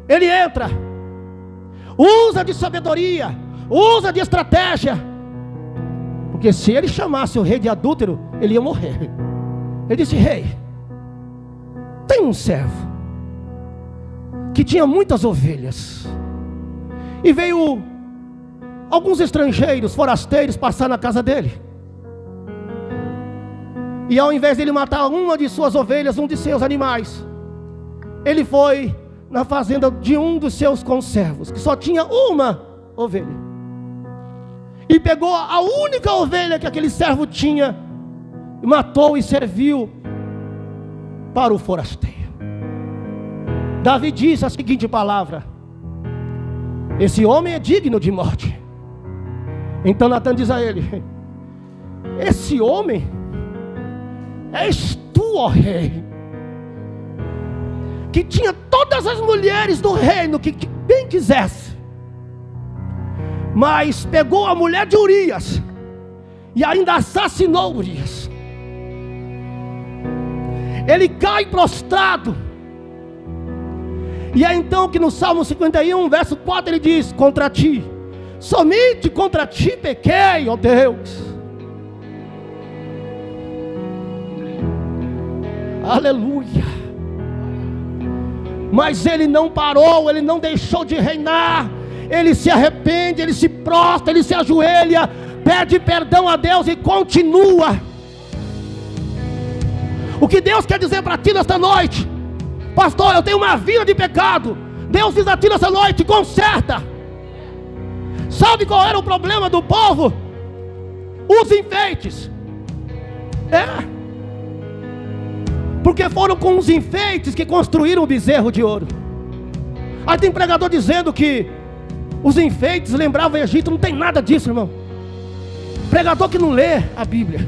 ele entra, usa de sabedoria, usa de estratégia, porque se ele chamasse o rei de adúltero, ele ia morrer. Ele disse: rei, tem um servo que tinha muitas ovelhas, e veio alguns estrangeiros, forasteiros, passar na casa dele, e ao invés de ele matar uma de suas ovelhas, um de seus animais, ele foi na fazenda de um dos seus conservos, que só tinha uma ovelha, e pegou a única ovelha que aquele servo tinha, matou e serviu para o forasteiro. Davi disse a seguinte palavra: esse homem é digno de morte. Então Natan diz a ele: esse homem és tu, ó rei, que tinha todas as mulheres do reino que bem quisesse, mas pegou a mulher de Urias e ainda assassinou Urias. Ele cai prostrado. E é então que no Salmo 51, verso 4, ele diz: contra ti, somente contra ti pequei, ó Deus. Aleluia. Mas ele não parou, ele não deixou de reinar. Ele se arrepende, ele se prostra, ele se ajoelha, pede perdão a Deus e continua. O que Deus quer dizer para ti nesta noite: pastor, eu tenho uma vida de pecado. Deus diz a ti nessa noite: conserta. Sabe qual era o problema do povo? Os enfeites. Porque foram com os enfeites que construíram o bezerro de ouro. Aí tem pregador dizendo que os enfeites lembravam o Egito. Não tem nada disso, irmão. Pregador que não lê a Bíblia.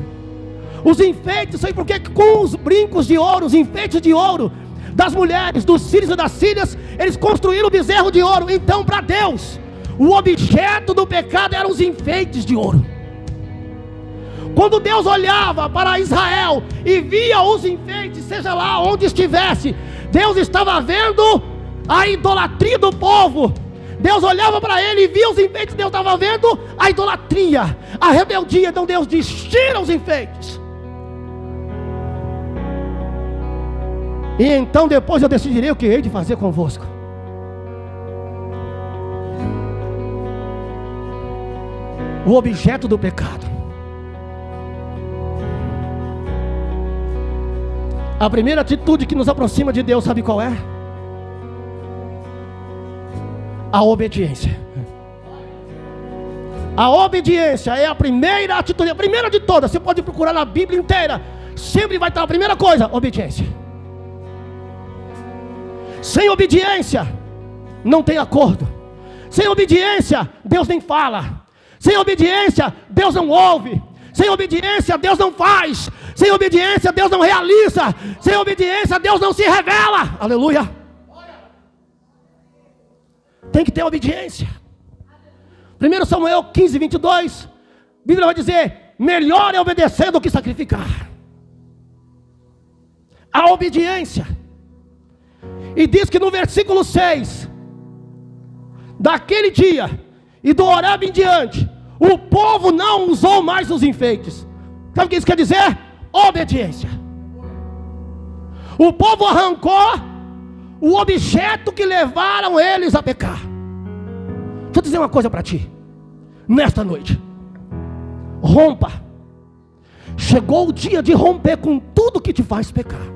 Os enfeites, sei porque com os brincos de ouro, os enfeites de ouro das mulheres, dos sírios e das sírias, eles construíram o bezerro de ouro. Então, para Deus, o objeto do pecado eram os enfeites de ouro. Quando Deus olhava para Israel e via os enfeites, seja lá onde estivesse, Deus estava vendo a idolatria do povo. Deus olhava para ele e via os enfeites, Deus estava vendo a idolatria, a rebeldia. Então Deus diz: tira os enfeites. E então depois eu decidirei o que hei de fazer convosco. O objeto do pecado. A primeira atitude que nos aproxima de Deus, sabe qual é? A obediência. A obediência é a primeira atitude, a primeira de todas. Você pode procurar na Bíblia inteira, sempre vai estar a primeira coisa: obediência. Sem obediência não tem acordo. Sem obediência Deus nem fala. Sem obediência Deus não ouve. Sem obediência Deus não faz. Sem obediência Deus não realiza. Sem obediência Deus não se revela. Aleluia. Tem que ter obediência. 1 Samuel 15, 22, a Bíblia vai dizer: melhor é obedecer do que sacrificar. A obediência. E diz que no versículo 6: daquele dia e do Horebe em diante, o povo não usou mais os enfeites. Sabe o que isso quer dizer? Obediência. O povo arrancou o objeto que levaram eles a pecar. Deixa eu dizer uma coisa para ti, nesta noite: rompa. Chegou o dia de romper com tudo que te faz pecar.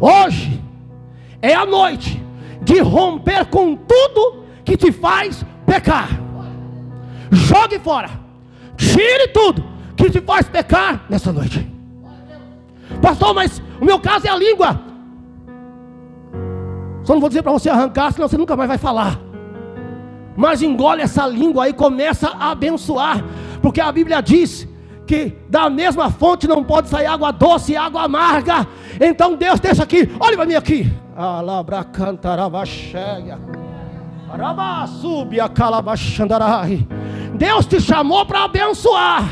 Hoje é a noite de romper com tudo que te faz pecar. Jogue fora, tire tudo que te faz pecar nessa noite. Pastor, mas o meu caso é a língua. Só não vou dizer para você arrancar, senão você nunca mais vai falar. Mas engole essa língua e começa a abençoar, porque a Bíblia diz que da mesma fonte não pode sair água doce e água amarga. Então Deus deixa aqui, olha para mim aqui. Deus te chamou para abençoar.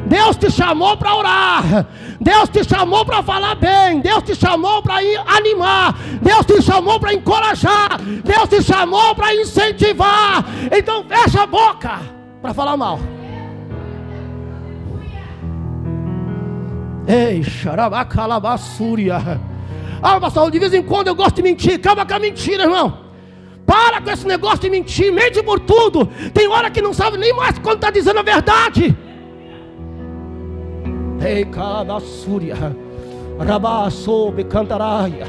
Deus te chamou para orar. Deus te chamou para falar bem. Deus te chamou para animar. Deus te chamou para encorajar. Deus te chamou para incentivar. Então fecha a boca para falar mal. Ei, xarabacalabassúria. Ah, pastor, de vez em quando eu gosto de mentir. Acaba com a mentira, irmão. Para com esse negócio de mentir. Mente por tudo. Tem hora que não sabe nem mais quando está dizendo a verdade. Ei, calabassúria. Rabassoube, cantaraia.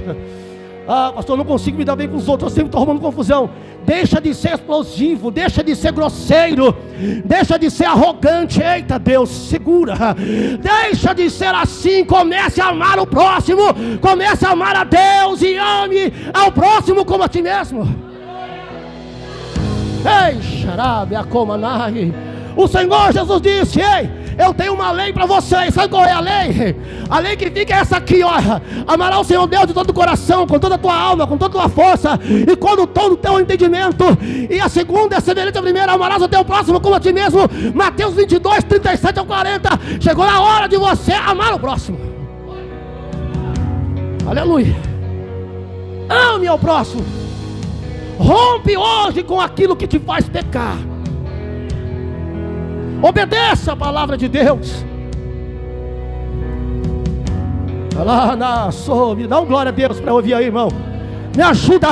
Ah, pastor, eu não consigo me dar bem com os outros. Eu sempre estou arrumando confusão. Deixa de ser explosivo. Deixa de ser grosseiro. Deixa de ser arrogante. Eita Deus, segura. Deixa de ser assim. Comece a amar o próximo. Comece a amar a Deus e ame ao próximo como a ti mesmo. Ei, xarabe, acomanai. O Senhor Jesus disse: ei, eu tenho uma lei para vocês. Sabe qual é a lei? A lei que fica é essa aqui, ó: amarás o Senhor Deus de todo o coração, com toda a tua alma, com toda a tua força e com todo o teu entendimento. E a segunda é semelhante à primeira: amarás o teu próximo como a ti mesmo. Mateus 22, 37 ao 40. Chegou a hora de você amar o próximo. Aleluia. Ame ao próximo. Rompe hoje com aquilo que te faz pecar. Obedeça a palavra de Deus. Dá um glória a Deus para ouvir aí, irmão. Me ajuda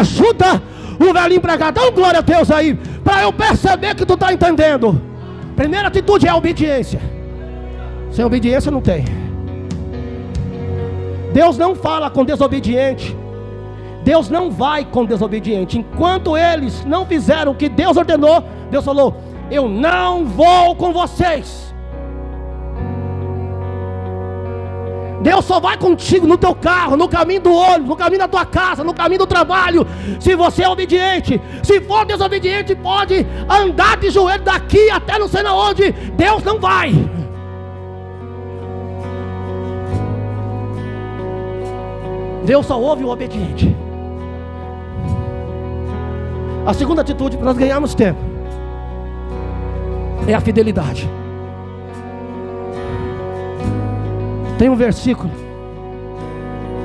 o velhinho pregar. Dá um glória a Deus aí, para eu perceber que tu está entendendo. Primeira atitude é a obediência. Sem obediência não tem. Deus não fala com desobediente. Deus não vai com desobediente. Enquanto eles não fizeram o que Deus ordenou, Deus falou: eu não vou com vocês. Deus só vai contigo no teu carro, no caminho do ônibus, no caminho da tua casa, no caminho do trabalho, se você é obediente. Se for desobediente, pode andar de joelho daqui até não sei na onde, Deus não vai. Deus só ouve o obediente. A segunda atitude para nós ganharmos tempo é a fidelidade. Tem um versículo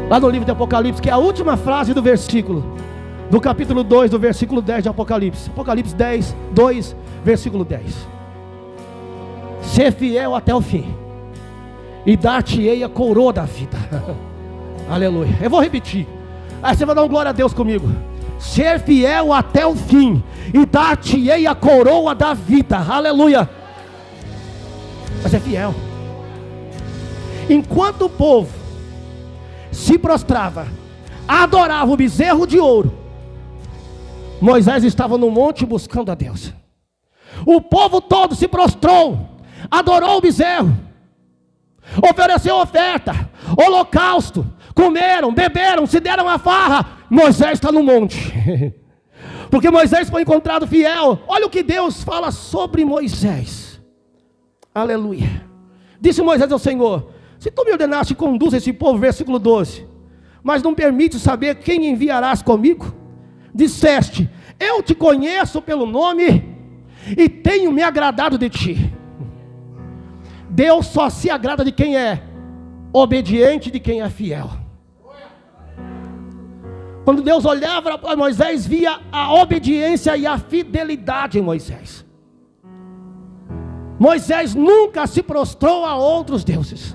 lá no livro de Apocalipse, que é a última frase do versículo, do capítulo 2, do versículo 10 de Apocalipse. Apocalipse 10, 2, versículo 10. Ser fiel até o fim, e dar-te-ei a coroa da vida. Aleluia. Eu vou repetir, aí você vai dar um glória a Deus comigo. Ser fiel até o fim, e dar-te-ei a coroa da vida. Aleluia. Mas é fiel. Enquanto o povo se prostrava, adorava o bezerro de ouro, Moisés estava no monte buscando a Deus. O povo todo se prostrou, adorou o bezerro, ofereceu oferta, holocausto, comeram, beberam, se deram a farra. Moisés está no monte, porque Moisés foi encontrado fiel. Olha o que Deus fala sobre Moisés. Aleluia. Disse Moisés ao Senhor: se tu me ordenaste, conduz esse povo, versículo 12, mas não permite saber quem enviarás comigo. Disseste: eu te conheço pelo nome e tenho me agradado de ti. Deus só se agrada de quem é obediente, de quem é fiel. Quando Deus olhava para Moisés, via a obediência e a fidelidade em Moisés. Moisés nunca se prostrou a outros deuses,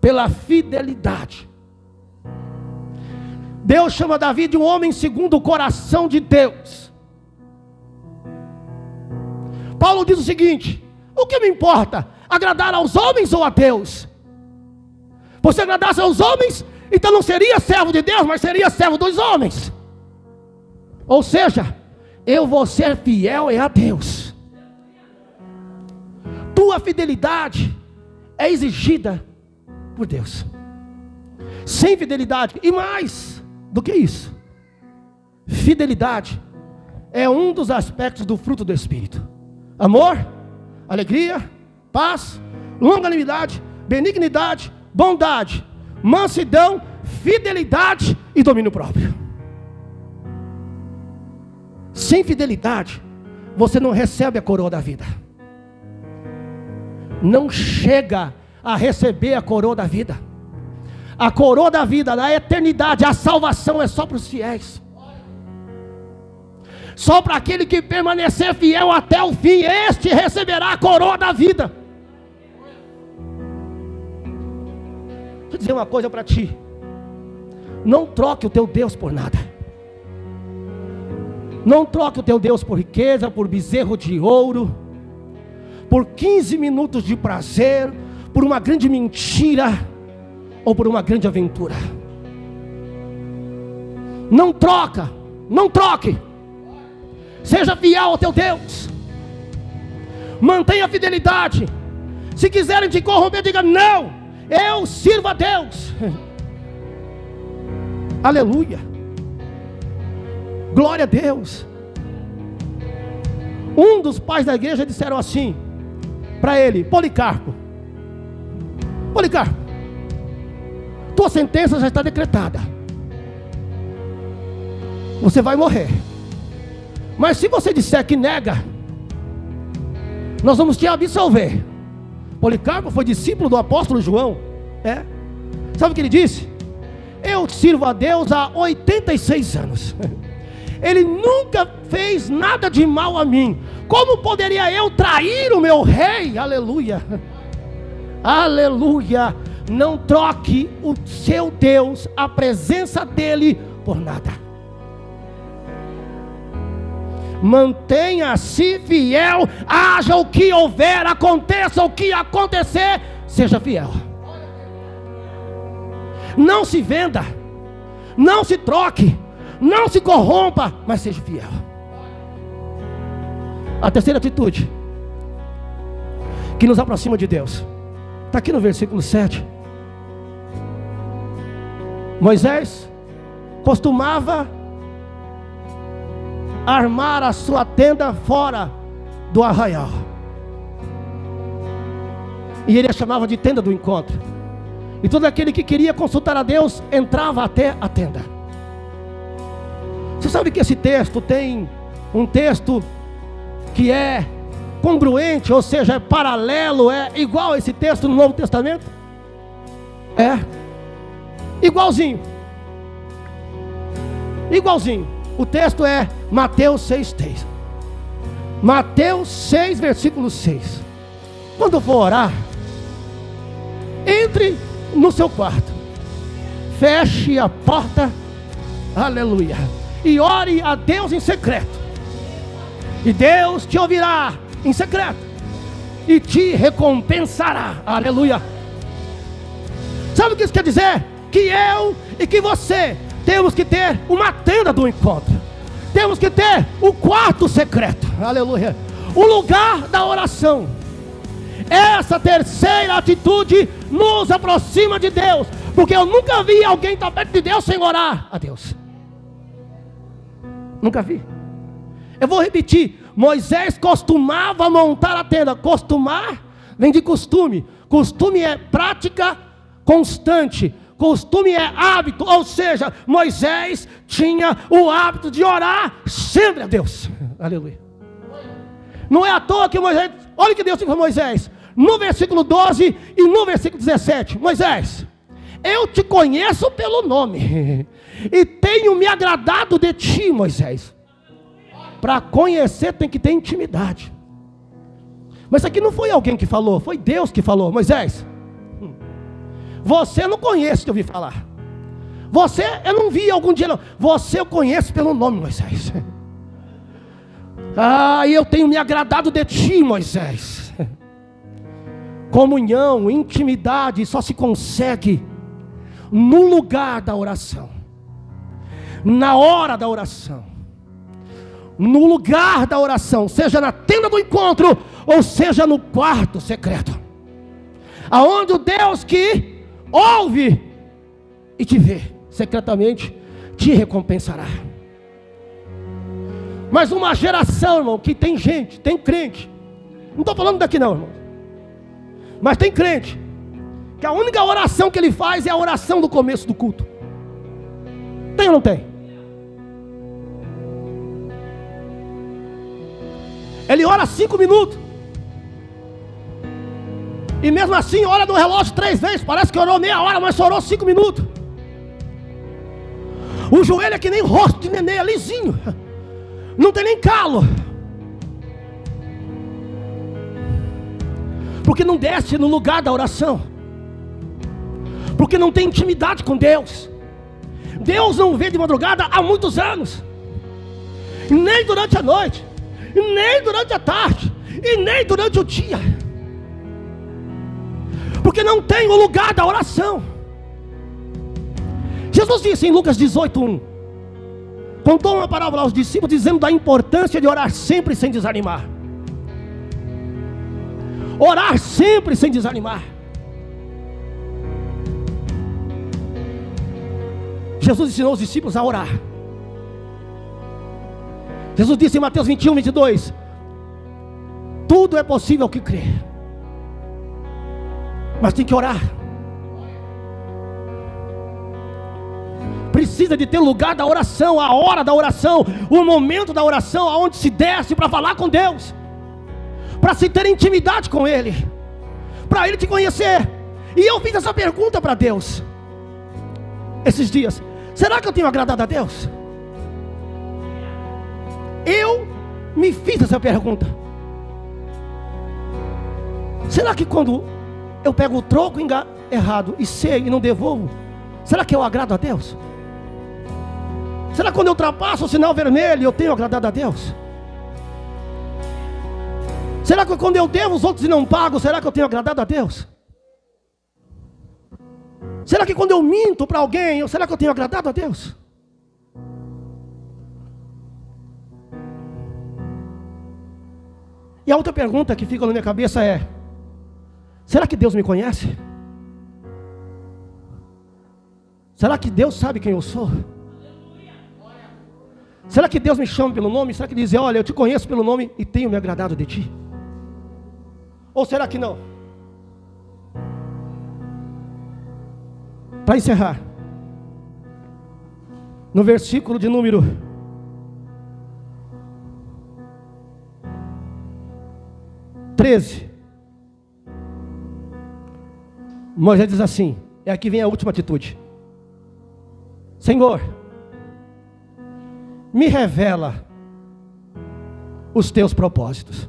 pela fidelidade. Deus chama Davi de um homem segundo o coração de Deus. Paulo diz o seguinte: o que me importa? Agradar aos homens ou a Deus? Pois se agradasse aos homens, então não seria servo de Deus, mas seria servo dos homens. Ou seja, eu vou ser fiel a Deus. Tua fidelidade é exigida por Deus. Sem fidelidade, e mais do que isso, fidelidade é um dos aspectos do fruto do Espírito: amor, alegria, paz, longanimidade, benignidade, bondade, mansidão, fidelidade e domínio próprio. Sem fidelidade, você não recebe a coroa da vida. Não chega a receber a coroa da vida. A coroa da vida, da eternidade, a salvação é só para os fiéis. Só para aquele que permanecer fiel até o fim, este receberá a coroa da vida. Deixa eu dizer uma coisa para ti: não troque o teu Deus por nada. Não troque o teu Deus por riqueza, por bezerro de ouro, por 15 minutos de prazer, por uma grande mentira, ou por uma grande aventura. Não troca, não troque. Seja fiel ao teu Deus. Mantenha a fidelidade. Se quiserem te corromper, diga: não, eu sirvo a Deus. Aleluia. Glória a Deus. Um dos pais da igreja disseram assim para ele: Policarpo, Policarpo, tua sentença já está decretada, você vai morrer. Mas se você disser que nega, nós vamos te absolver. Policarpo foi discípulo do apóstolo João. Sabe o que ele disse? Eu sirvo a Deus há 86 anos. Ele nunca fez nada de mal a mim. Como poderia eu trair o meu rei? Aleluia. Aleluia. Não troque o seu Deus, a presença dele, por nada. Mantenha-se fiel, haja o que houver, aconteça o que acontecer, seja fiel. Não se venda, não se troque, não se corrompa, mas seja fiel. A terceira atitude que nos aproxima de Deus está aqui no versículo 7. Moisés costumava armar a sua tenda fora do arraial, e ele a chamava de tenda do encontro. E todo aquele que queria consultar a Deus entrava até a tenda. Você sabe que esse texto tem um texto que é congruente, ou seja, é paralelo, é igual a esse texto no Novo Testamento? É igualzinho. Igualzinho. O texto é Mateus 6:3. Mateus 6, versículo 6. Quando for orar, entre no seu quarto, feche a porta, aleluia, e ore a Deus em secreto, e Deus te ouvirá em secreto e te recompensará, aleluia. Sabe o que isso quer dizer? Que eu e que você temos que ter uma tenda do encontro, temos que ter o quarto secreto, aleluia, o lugar da oração. Essa terceira atitude nos aproxima de Deus, porque eu nunca vi alguém estar perto de Deus sem orar a Deus. Nunca vi. Eu vou repetir: Moisés costumava montar a tenda. Costumar vem de costume. Costume é prática constante. Costume é hábito, ou seja, Moisés tinha o hábito de orar sempre a Deus. Aleluia. Não é à toa que Moisés, olha o que Deus disse para Moisés, no versículo 12 e no versículo 17: Moisés, eu te conheço pelo nome, e tenho me agradado de ti, Moisés. Para conhecer tem que ter intimidade. Mas isso aqui não foi alguém que falou, foi Deus que falou: Moisés, você não conhece de ouvir falar. Você, eu não vi algum dia não. Você eu conheço pelo nome, Moisés. E eu tenho me agradado de ti, Moisés. Comunhão, intimidade só se consegue no lugar da oração, na hora da oração, no lugar da oração, seja na tenda do encontro ou seja no quarto secreto, aonde o Deus que ouve e te vê secretamente te recompensará. Mas uma geração, irmão, que tem gente, tem crente, não estou falando daqui não, irmão, mas tem crente que a única oração que ele faz é a oração do começo do culto. Tem ou não tem? Ele ora 5 minutos, e mesmo assim olha no relógio 3 vezes. Parece que orou meia hora, mas só orou 5 minutos. O joelho é que nem rosto de neném, é lisinho, não tem nem calo, porque não desce no lugar da oração, porque não tem intimidade com Deus. Deus não vê de madrugada há muitos anos, nem durante a noite, nem durante a tarde, e nem durante o dia, porque não tem o lugar da oração. Jesus disse em Lucas 18:1, contou uma parábola aos discípulos, dizendo da importância de orar sempre sem desanimar. Orar sempre sem desanimar. Jesus ensinou os discípulos a orar. Jesus disse em Mateus 21:22: Tudo é possível ao que crer. Mas tem que orar. Precisa de ter lugar da oração, a hora da oração, o momento da oração, aonde se desce para falar com Deus, para se ter intimidade com Ele, para Ele te conhecer. E eu fiz essa pergunta para Deus esses dias: será que eu tenho agradado a Deus? Eu me fiz essa pergunta. Será que quando eu pego o troco errado e sei e não devolvo, será que eu agrado a Deus? Será que quando eu ultrapasso o sinal vermelho eu tenho agradado a Deus? Será que quando eu devo os outros e não pago, será que eu tenho agradado a Deus? Será que quando eu minto para alguém, será que eu tenho agradado a Deus? E a outra pergunta que fica na minha cabeça é: será que Deus me conhece? Será que Deus sabe quem eu sou? Será que Deus me chama pelo nome? Será que diz: olha, eu te conheço pelo nome e tenho me agradado de ti? Ou será que não? Para encerrar, no versículo de número 13, Moisés diz assim, e aqui vem a última atitude: Senhor, me revela os teus propósitos,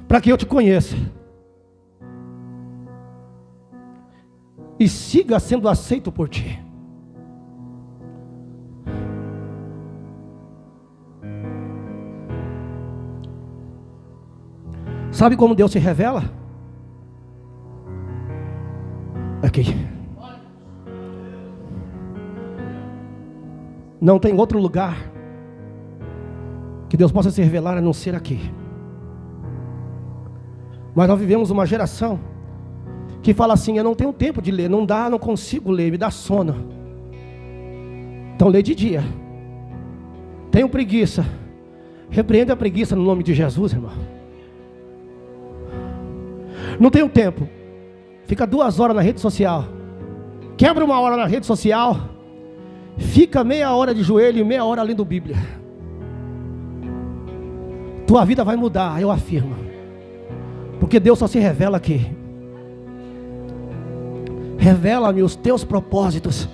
para que eu te conheça e siga sendo aceito por ti. Sabe como Deus se revela? Aqui. Não tem outro lugar que Deus possa se revelar a não ser aqui. Mas nós vivemos uma geração que fala assim: eu não tenho tempo de ler, não dá, não consigo ler, me dá sono. Então lê de dia. Tenho preguiça. Repreenda a preguiça no nome de Jesus, irmão. Não tenho tempo. Fica 2 horas na rede social. Quebra 1 hora na rede social. Fica meia hora de joelho e meia hora lendo Bíblia. Tua vida vai mudar, eu afirmo. Porque Deus só se revela aqui. Revela-me os teus propósitos,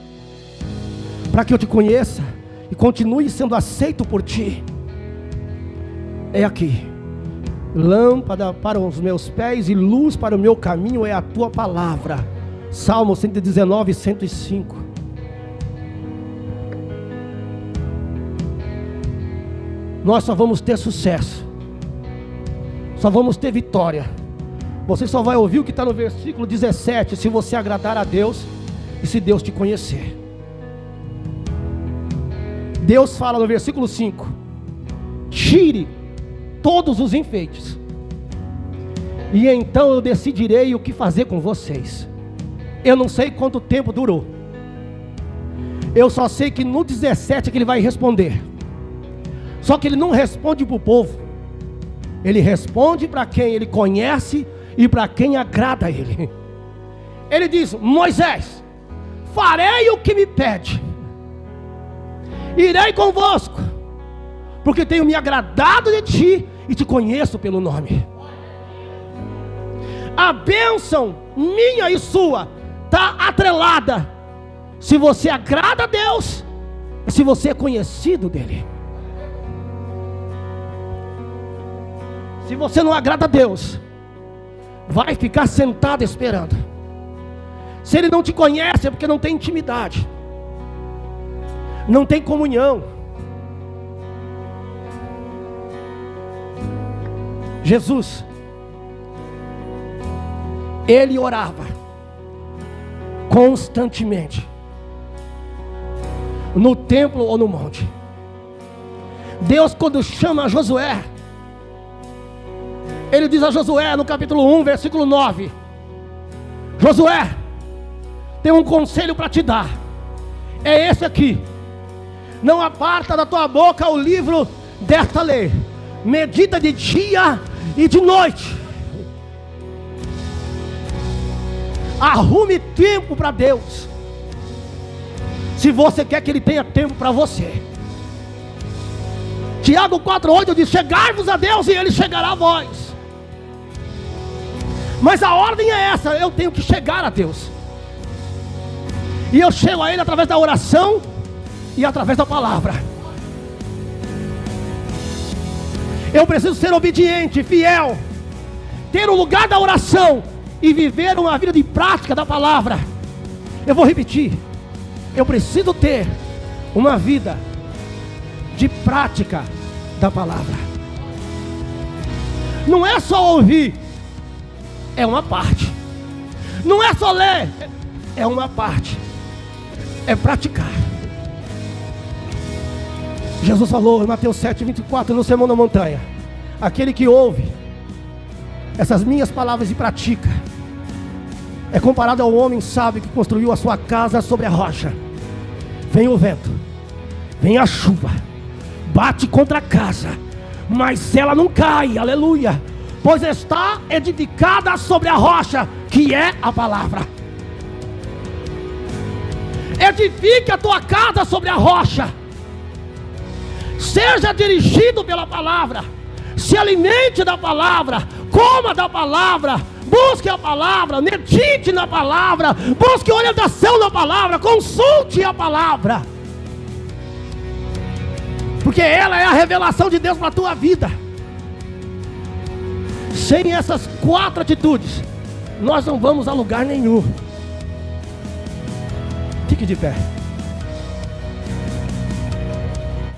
para que eu te conheça e continue sendo aceito por ti. É aqui. Lâmpada para os meus pés e luz para o meu caminho é a tua palavra. Salmo 119, 105. Nós só vamos ter sucesso, só vamos ter vitória. Você só vai ouvir o que está no versículo 17, se você agradar a Deus e se Deus te conhecer. Deus fala no versículo 5: tire todos os enfeites, e então eu decidirei o que fazer com vocês. Eu não sei quanto tempo durou. Eu só sei que no 17 é que ele vai responder. Só que ele não responde para o povo. Ele responde para quem ele conhece e para quem agrada a ele. Ele diz: Moisés, farei o que me pede. Irei convosco, porque tenho me agradado de ti e te conheço pelo nome. A bênção minha e sua está atrelada se você agrada a Deus e se você é conhecido dele. Se você não agrada a Deus, vai ficar sentado esperando. Se ele não te conhece é porque não tem intimidade, não tem comunhão. Jesus, ele orava constantemente, no templo ou no monte. Deus, quando chama Josué, ele diz a Josué no capítulo 1, versículo 9: Josué, tem um conselho para te dar. É esse aqui: não aparta da tua boca o livro desta lei, medita de dia e de noite. Arrume tempo para Deus, se você quer que Ele tenha tempo para você. Tiago 4,8 diz: chegai-vos a Deus e Ele chegará a vós. Mas a ordem é essa: eu tenho que chegar a Deus. E eu chego a Ele através da oração e através da palavra. Eu preciso ser obediente, fiel, ter o lugar da oração e viver uma vida de prática da palavra. Eu vou repetir: eu preciso ter uma vida de prática da palavra. Não é só ouvir, é uma parte. Não é só ler, é uma parte. É praticar. Jesus falou em Mateus 7,24, no Sermão da Montanha: aquele que ouve essas minhas palavras e pratica é comparado ao homem sábio que construiu a sua casa sobre a rocha. Vem o vento, vem a chuva, bate contra a casa, mas ela não cai, aleluia, pois está edificada sobre a rocha, que é a palavra. Edifique a tua casa sobre a rocha. Seja dirigido pela palavra. Se alimente da palavra. Coma da palavra. Busque a palavra. Medite na palavra. Busque orientação na palavra. Consulte a palavra. Porque ela é a revelação de Deus para a tua vida. Sem essas 4 atitudes, nós não vamos a lugar nenhum. Fique de pé.